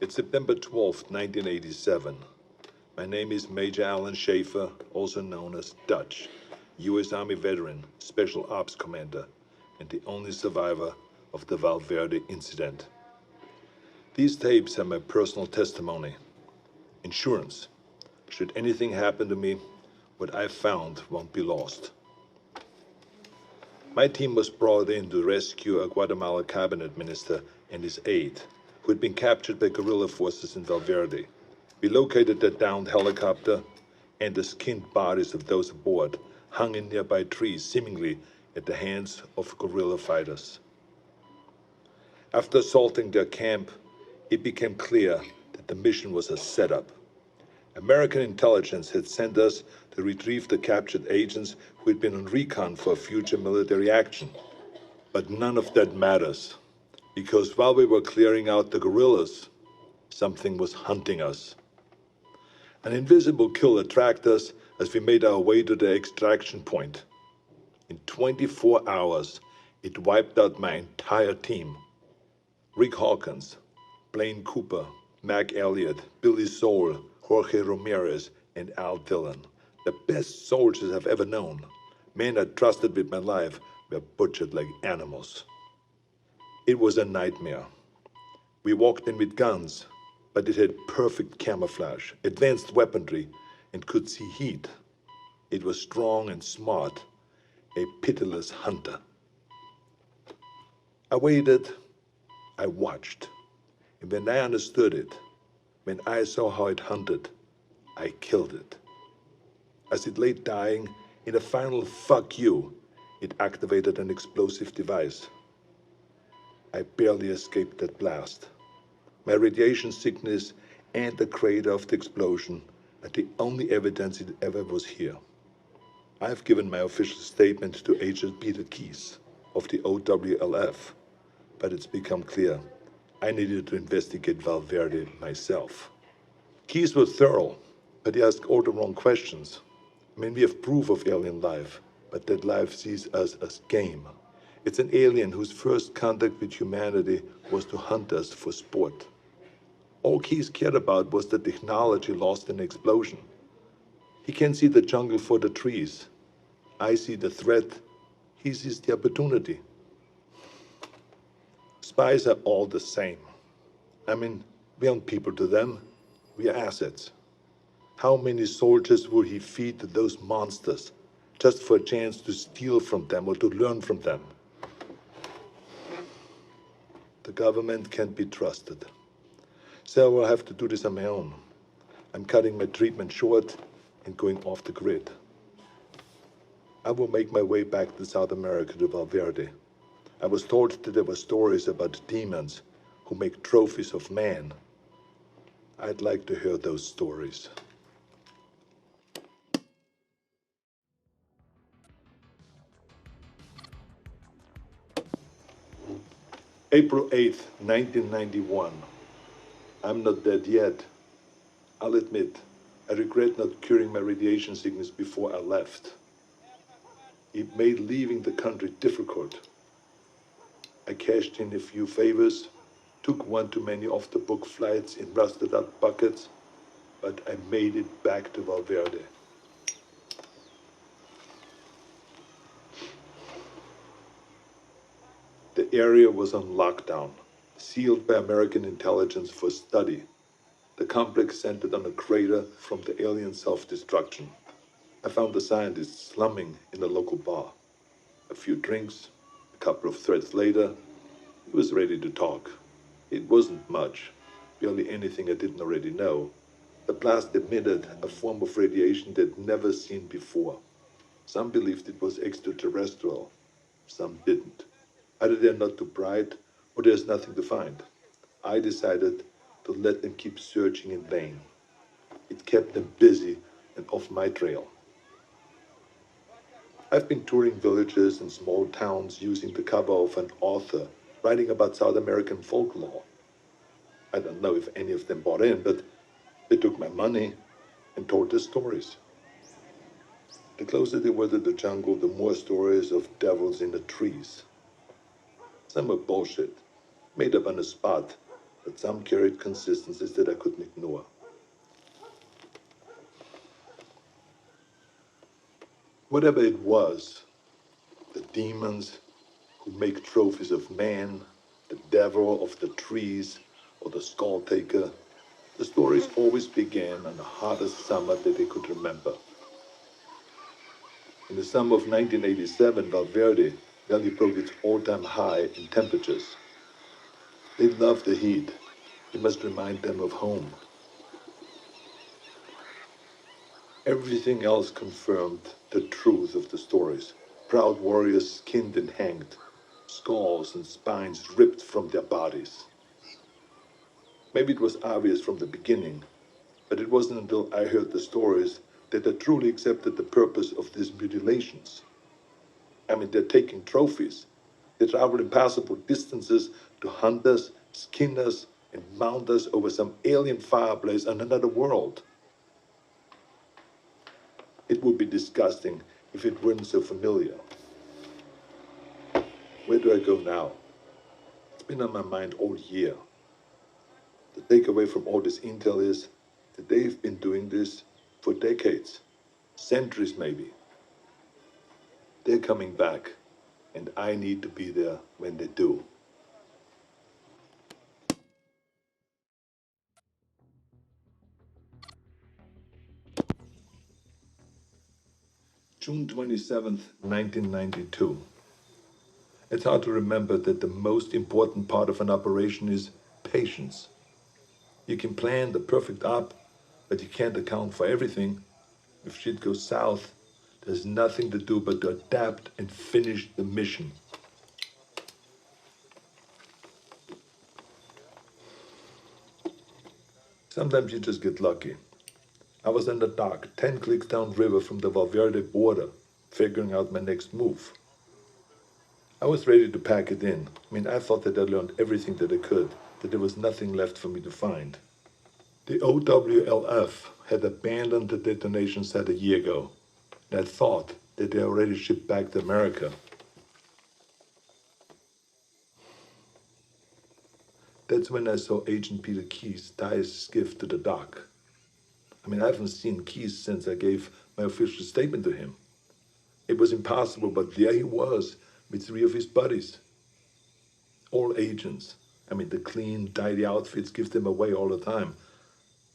It's September 12th, 1987. My name is Major Alan Schaefer, also known as Dutch, U.S. Army veteran, Special Ops Commander, and the only survivor of the Valverde incident. These tapes are my personal testimony. Insurance. Should anything happen to me, what I found won't be lost. My team was brought in to rescue a Guatemala cabinet minister and his aide, who had been captured by guerrilla forces in Valverde. We located the downed helicopter, and the skinned bodies of those aboard hung in nearby trees, seemingly at the hands of guerrilla fighters. After assaulting their camp, it became clear that the mission was a setup. American intelligence had sent us to retrieve the captured agents who had been on recon for future military action. But none of that matters, because while we were clearing out the guerrillas, something was hunting us. An invisible killer tracked us as we made our way to the extraction point. In 24 hours, it wiped out my entire team. Rick Hawkins, Blaine Cooper, Mac Elliott, Billy Soule, Jorge Ramirez, and Al Dillon, the best soldiers I've ever known. Men I trusted with my life were butchered like animals. It was a nightmare. We walked in with guns, but it had perfect camouflage, advanced weaponry, and could see heat. It was strong and smart, a pitiless hunter. I waited, I watched, and when I understood it, when I saw how it hunted, I killed it. As it lay dying, in a final fuck you, it activated an explosive device. I barely escaped that blast. My radiation sickness and the crater of the explosion are the only evidence it ever was here. I've given my official statement to Agent Peter Keyes of the OWLF, but it's become clear I needed to investigate Valverde myself. Keyes was thorough, but he asked all the wrong questions. I mean, we have proof of alien life, but that life sees us as game. It's an alien whose first contact with humanity was to hunt us for sport. All Keyes cared about was the technology lost in the explosion. He can see the jungle for the trees. I see the threat. He sees the opportunity. Spies are all the same. I mean, we aren't people to them. We are assets. How many soldiers would he feed to those monsters just for a chance to steal from them or to learn from them? The government can't be trusted. So I'll have to do this on my own. I'm cutting my treatment short and going off the grid. I will make my way back to South America to Valverde. I was told that there were stories about demons who make trophies of man. I'd like to hear those stories. April 8th, 1991. I'm not dead yet. I'll admit, I regret not curing my radiation sickness before I left. It made leaving the country difficult. I cashed in a few favors, took one too many off-the-book flights in rusted-out buckets, but I made it back to Valverde. The area was on lockdown, sealed by American intelligence for study. The complex centered on a crater from the alien self-destruction. I found the scientists slumming in a local bar. A few drinks, a couple of threads later, he was ready to talk. It wasn't much, barely anything I didn't already know. The blast emitted a form of radiation they'd never seen before. Some believed it was extraterrestrial, some didn't. Either they're not too bright, or there's nothing to find. I decided to let them keep searching in vain. It kept them busy and off my trail. I've been touring villages and small towns using the cover of an author writing about South American folklore. I don't know if any of them bought in, but they took my money and told their stories. The closer they were to the jungle, the more stories of devils in the trees. Some were bullshit, made up on the spot, but some carried consistencies that I couldn't ignore. Whatever it was, the demons who make trophies of man, the devil of the trees, or the skull taker, the stories always began on the hottest summer that they could remember. In the summer of 1987, Valverde nearly broke its all-time high in temperatures. They love the heat. It must remind them of home. Everything else confirmed the truth of the stories. Proud warriors skinned and hanged, skulls and spines ripped from their bodies. Maybe it was obvious from the beginning, but it wasn't until I heard the stories that I truly accepted the purpose of these mutilations. I mean, they're taking trophies. They travel impassable distances to hunt us, skin us, and mount us over some alien fireplace on another world. It would be disgusting if it weren't so familiar. Where do I go now? It's been on my mind all year. The takeaway from all this intel is that they've been doing this for decades, centuries maybe. They're coming back, and I need to be there when they do. June 27th, 1992. It's hard to remember that the most important part of an operation is patience. You can plan the perfect op, but you can't account for everything. If shit goes south, there's nothing to do but to adapt and finish the mission. Sometimes you just get lucky. I was in the dock, 10 clicks downriver from the Valverde border, figuring out my next move. I was ready to pack it in. I thought that I learned everything that I could, that there was nothing left for me to find. The OWLF had abandoned the detonation site a year ago, and I thought that they already shipped back to America. That's when I saw Agent Peter Keyes tie his skiff to the dock. I haven't seen Keyes since I gave my official statement to him. It was impossible, but there he was with three of his buddies. All agents. The clean, tidy outfits give them away all the time.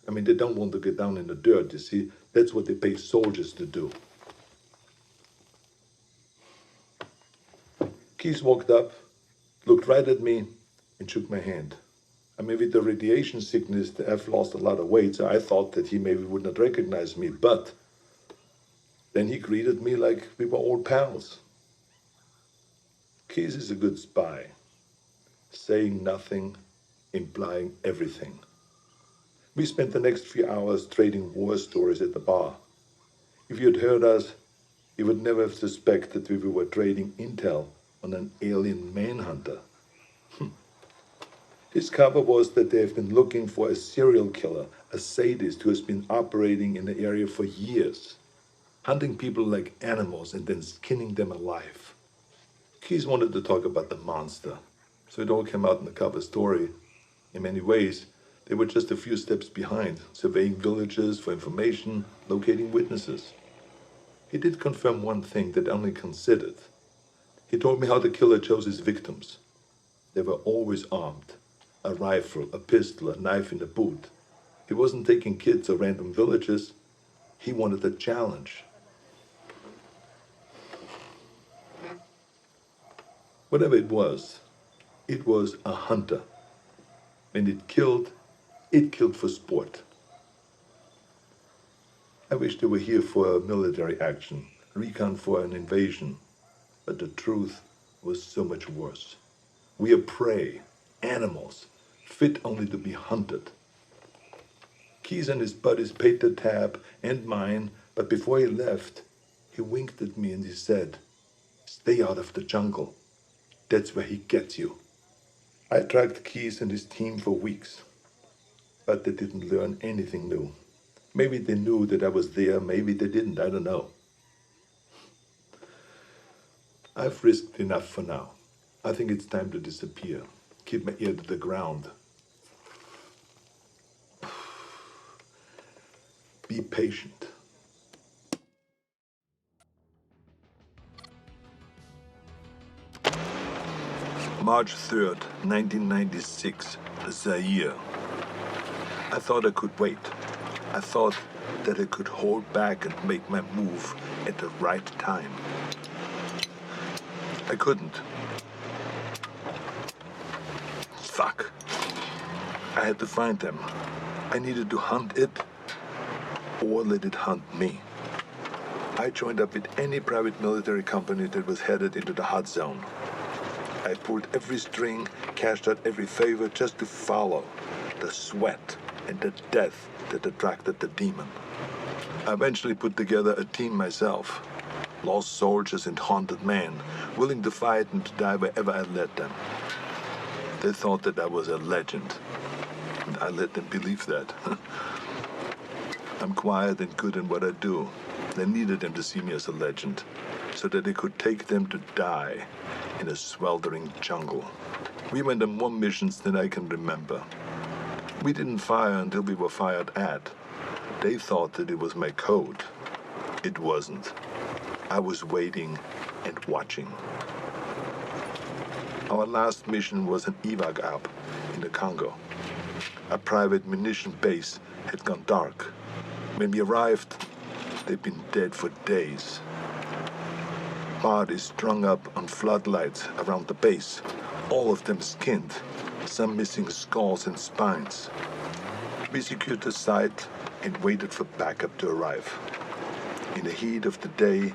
They don't want to get down in the dirt, you see. That's what they pay soldiers to do. Keyes walked up, looked right at me, and shook my hand. With the radiation sickness, I've lost a lot of weight, so I thought that he maybe would not recognize me, but then he greeted me like we were old pals. Keyes is a good spy, saying nothing, implying everything. We spent the next few hours trading war stories at the bar. If you had heard us, you would never have suspected we were trading intel on an alien manhunter. His cover was that they have been looking for a serial killer, a sadist who has been operating in the area for years, hunting people like animals and then skinning them alive. Keyes wanted to talk about the monster, so it all came out in the cover story. In many ways, they were just a few steps behind, surveying villages for information, locating witnesses. He did confirm one thing that I only considered. He told me how the killer chose his victims. They were always armed. A rifle, a pistol, a knife in the boot. He wasn't taking kids or random villages. He wanted a challenge. Whatever it was a hunter. And it killed for sport. I wish they were here for a military action, recon for an invasion. But the truth was so much worse. We are prey, animals, fit only to be hunted. Keyes and his buddies paid the tab and mine, but before he left, he winked at me and he said, "Stay out of the jungle. That's where he gets you." I tracked Keyes and his team for weeks, but they didn't learn anything new. Maybe they knew that I was there, maybe they didn't, I don't know. I've risked enough for now. I think it's time to disappear. Keep my ear to the ground. Be patient. March 3rd, 1996, Zaire. I thought I could wait. I thought that I could hold back and make my move at the right time. I couldn't. Fuck. I had to find them. I needed to hunt it or let it hunt me. I joined up with any private military company that was headed into the hot zone. I pulled every string, cashed out every favor just to follow the sweat and the death that attracted the demon. I eventually put together a team myself. Lost soldiers and haunted men, willing to fight and to die wherever I led them. They thought that I was a legend, and I let them believe that. I'm quiet and good in what I do. They needed them to see me as a legend, so that they could take them to die in a sweltering jungle. We went on more missions than I can remember. We didn't fire until we were fired at. They thought that it was my code. It wasn't. I was waiting and watching. Our last mission was an evac op in the Congo. A private munition base had gone dark. When we arrived, they'd been dead for days. Bodies strung up on floodlights around the base, all of them skinned, some missing skulls and spines. We secured the site and waited for backup to arrive. In the heat of the day,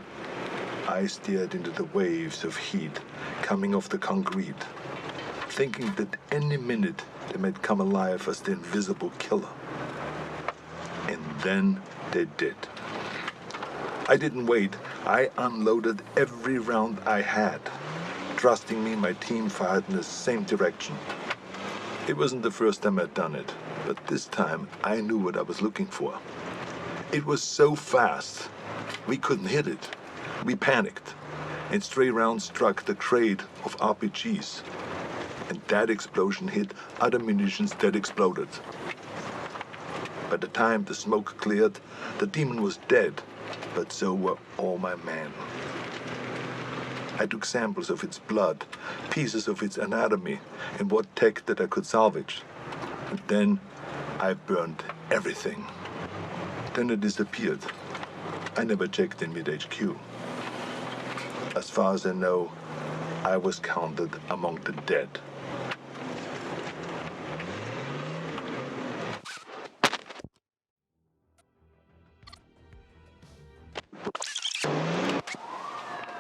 I stared into the waves of heat coming off the concrete, thinking that any minute they might come alive as the invisible killer. And then they did. I didn't wait. I unloaded every round I had. Trusting me, my team fired in the same direction. It wasn't the first time I'd done it, but this time I knew what I was looking for. It was so fast, we couldn't hit it. We panicked, and stray rounds struck the crate of RPGs. And that explosion hit other munitions that exploded. By the time the smoke cleared, the demon was dead, but so were all my men. I took samples of its blood, pieces of its anatomy, and what tech that I could salvage. And then I burned everything. Then it disappeared. I never checked in with HQ. As far as I know, I was counted among the dead.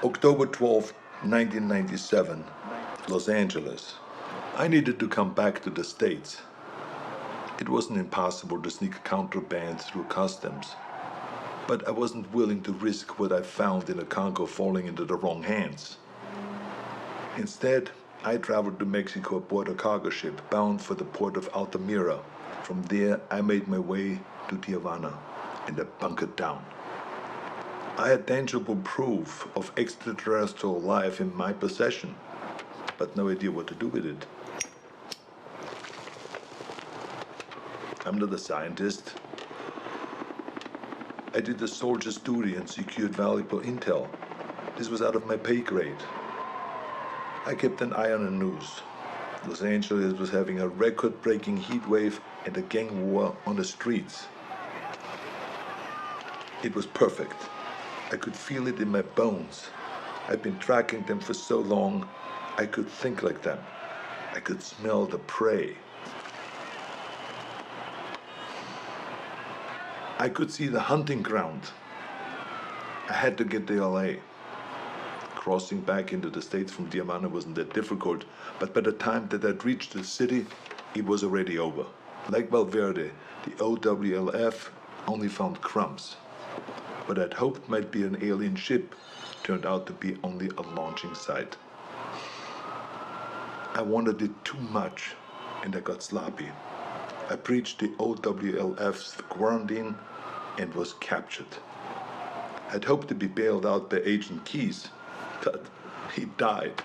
October 12, 1997, Los Angeles. I needed to come back to the States. It wasn't impossible to sneak contraband through customs, but I wasn't willing to risk what I found in the Congo falling into the wrong hands. Instead, I traveled to Mexico aboard a cargo ship bound for the port of Altamira. From there, I made my way to Tijuana, and I bunkered down. I had tangible proof of extraterrestrial life in my possession, but no idea what to do with it. I'm not a scientist. I did a soldier's duty and secured valuable intel. This was out of my pay grade. I kept an eye on the news. Los Angeles was having a record-breaking heat wave and a gang war on the streets. It was perfect. I could feel it in my bones. I'd been tracking them for so long, I could think like them. I could smell the prey. I could see the hunting ground. I had to get to LA. Crossing back into the States from Tijuana wasn't that difficult, but by the time that I'd reached the city, it was already over. Like Valverde, the OWLF only found crumbs. What I'd hoped might be an alien ship turned out to be only a launching site. I wanted it too much, and I got sloppy. I breached the OWLF's quarantine and was captured. I'd hoped to be bailed out by Agent Keys, but he died.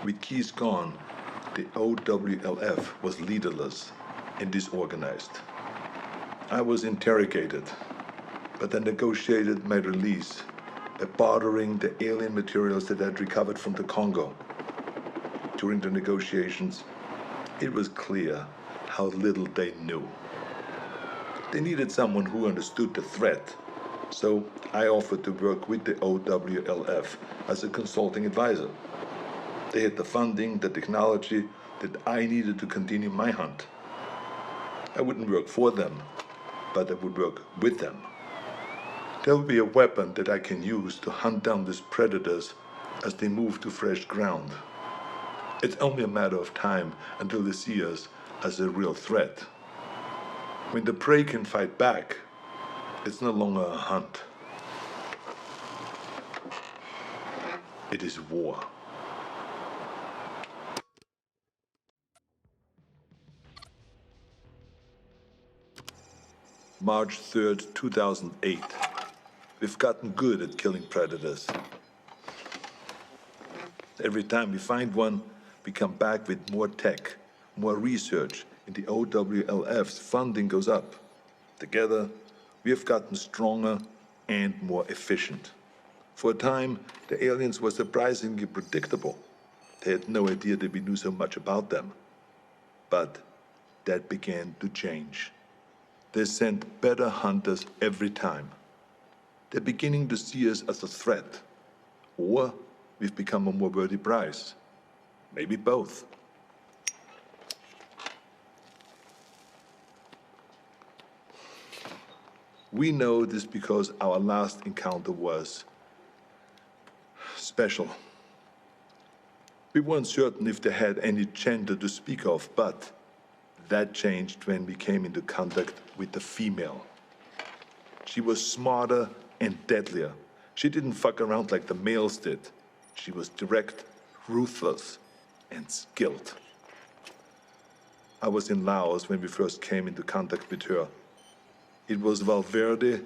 With Keys gone, the OWLF was leaderless and disorganized. I was interrogated, but I negotiated my release by bartering the alien materials that I'd recovered from the Congo. During the negotiations, it was clear how little they knew. They needed someone who understood the threat, so I offered to work with the OWLF as a consulting advisor. They had the funding, the technology that I needed to continue my hunt. I wouldn't work for them, but I would work with them. There will be a weapon that I can use to hunt down these predators as they move to fresh ground. It's only a matter of time until they see us as a real threat. When the prey can fight back, it's no longer a hunt. It is war. March 3rd, 2008. We've gotten good at killing predators. Every time we find one, we come back with more tech, more research, and the OWLF's funding goes up. Together, we have gotten stronger and more efficient. For a time, the aliens were surprisingly predictable. They had no idea that we knew so much about them. But that began to change. They sent better hunters every time. They're beginning to see us as a threat. Or we've become a more worthy prize. Maybe both. We know this because our last encounter was special. We weren't certain if they had any gender to speak of, but that changed when we came into contact with the female. She was smarter and deadlier. She didn't fuck around like the males did. She was direct, ruthless, and skilled. I was in Laos when we first came into contact with her. It was Valverde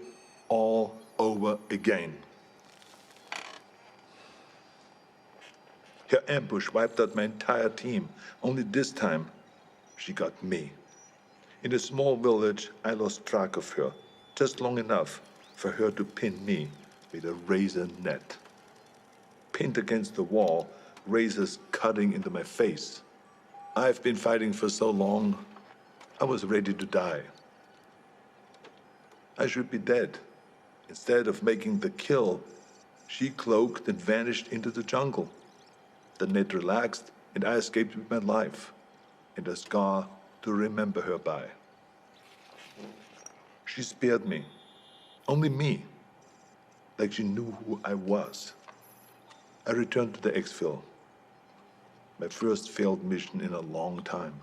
all over again. Her ambush wiped out my entire team. Only this time, she got me. In a small village, I lost track of her, just long enough for her to pin me with a razor net. Pinned against the wall, razors cutting into my face. I've been fighting for so long, I was ready to die. I should be dead. Instead of making the kill, she cloaked and vanished into the jungle. The net relaxed, and I escaped with my life, and a scar to remember her by. She spared me. Only me. Like she knew who I was. I returned to the exfil. My first failed mission in a long time.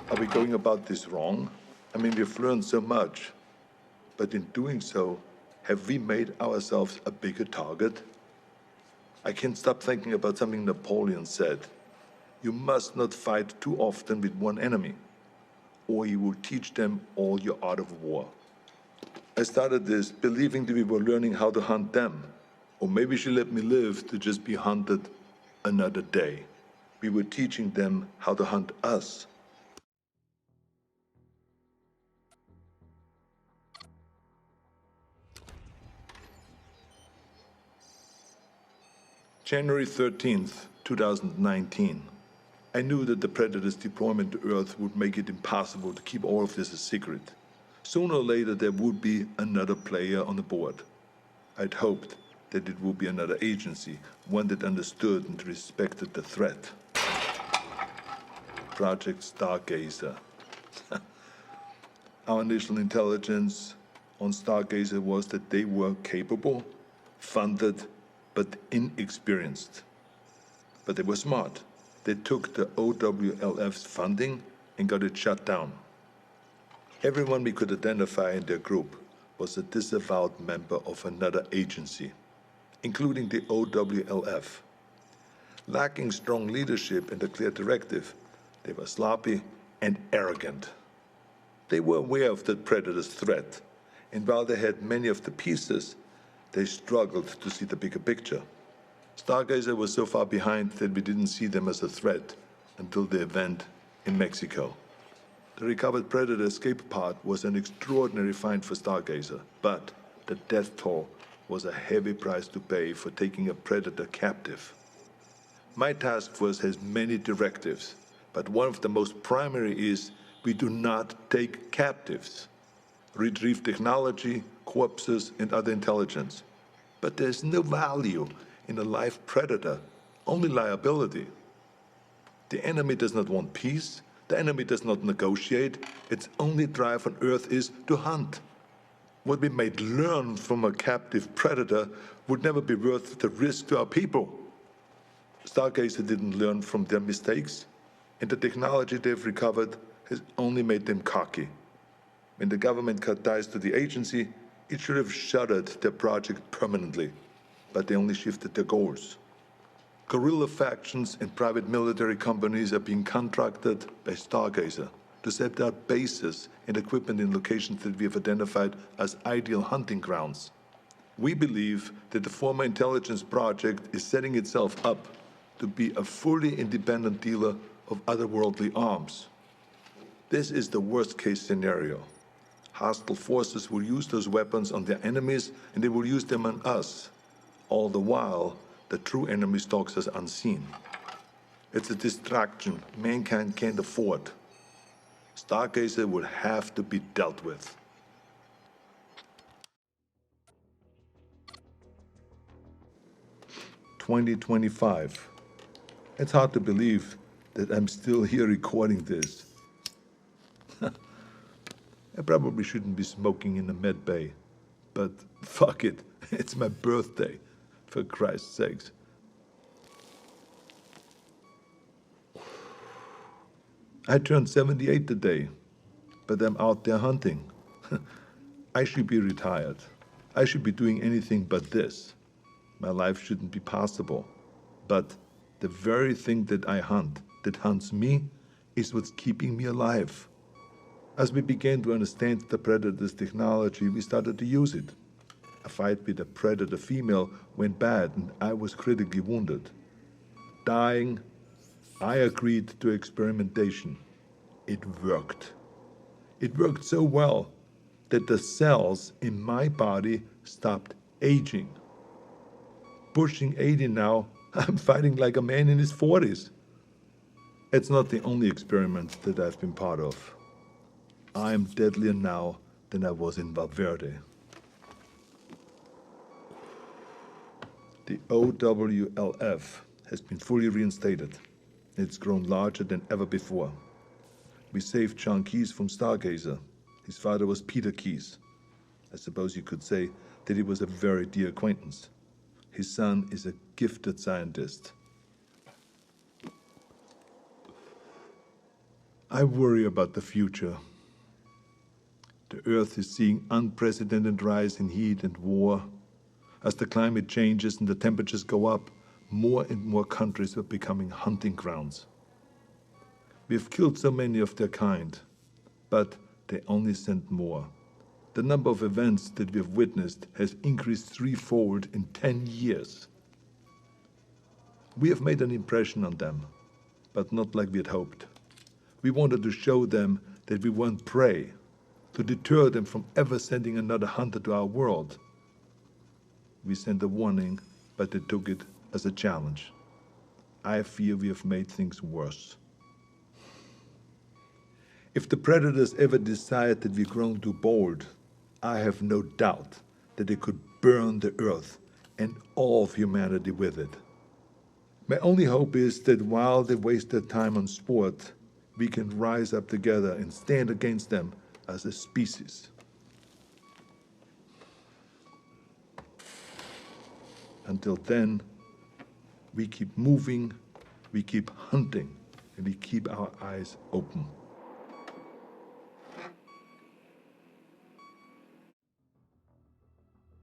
Are we going about this wrong? I mean, we've learned so much. But in doing so, have we made ourselves a bigger target? I can't stop thinking about something Napoleon said. You must not fight too often with one enemy, or you will teach them all your art of war. I started this believing that we were learning how to hunt them, or maybe she let me live to just be hunted another day. We were teaching them how to hunt us. January 13th, 2019. I knew that the Predator's deployment to Earth would make it impossible to keep all of this a secret. Sooner or later, there would be another player on the board. I'd hoped that it would be another agency, one that understood and respected the threat. Project Stargazer. Our initial intelligence on Stargazer was that they were capable, funded, but inexperienced. But they were smart. They took the OWLF's funding and got it shut down. Everyone we could identify in their group was a disavowed member of another agency, including the OWLF. Lacking strong leadership and a clear directive, they were sloppy and arrogant. They were aware of the Predator's threat, and while they had many of the pieces, they struggled to see the bigger picture. Stargazer was so far behind that we didn't see them as a threat until the event in Mexico. The recovered Predator escape pod was an extraordinary find for Stargazer, but the death toll was a heavy price to pay for taking a Predator captive. My task force has many directives, but one of the most primary is we do not take captives. Retrieve technology, corpses, and other intelligence. But there's no value in a live Predator, only liability. The enemy does not want peace. The enemy does not negotiate. Its only drive on Earth is to hunt. What we might learn from a captive Predator would never be worth the risk to our people. Stargazer didn't learn from their mistakes, and the technology they've recovered has only made them cocky. When the government cut ties to the agency, it should have shuttered their project permanently, but they only shifted their goals. Guerrilla factions and private military companies are being contracted by Stargazer to set up bases and equipment in locations that we have identified as ideal hunting grounds. We believe that the former intelligence project is setting itself up to be a fully independent dealer of otherworldly arms. This is the worst-case scenario. Hostile forces will use those weapons on their enemies, and they will use them on us. All the while, the true enemy stalks us unseen. It's a distraction mankind can't afford. Stargazer will have to be dealt with. "2025. It's hard to believe that I'm still here recording this. I probably shouldn't be smoking in the med bay, but fuck it, it's my birthday, for Christ's sakes. I turned 78 today, but I'm out there hunting. I should be retired. I should be doing anything but this. My life shouldn't be possible. But the very thing that I hunt, that hunts me, is what's keeping me alive. As we began to understand the Predator's technology, we started to use it. A fight with a Predator female went bad and I was critically wounded. Dying, I agreed to experimentation. It worked. It worked so well that the cells in my body stopped aging. Pushing 80 now, I'm fighting like a man in his 40s. It's not the only experiment that I've been part of. I'm deadlier now than I was in Valverde. The OWLF has been fully reinstated. It's grown larger than ever before. We saved John Keyes from Stargazer. His father was Peter Keyes. I suppose you could say that he was a very dear acquaintance. His son is a gifted scientist. I worry about the future. The Earth is seeing unprecedented rise in heat and war. As the climate changes and the temperatures go up, more and more countries are becoming hunting grounds. We've killed so many of their kind, but they only send more. The number of events that we have witnessed has increased threefold in 10 years. We have made an impression on them, but not like we had hoped. We wanted to show them that we weren't prey, to deter them from ever sending another hunter to our world. We sent a warning, but they took it as a challenge. I fear we have made things worse. If the Predators ever decide that we've grown too bold, I have no doubt that they could burn the Earth and all of humanity with it. My only hope is that while they waste their time on sport, we can rise up together and stand against them as a species. Until then, we keep moving, we keep hunting, and we keep our eyes open.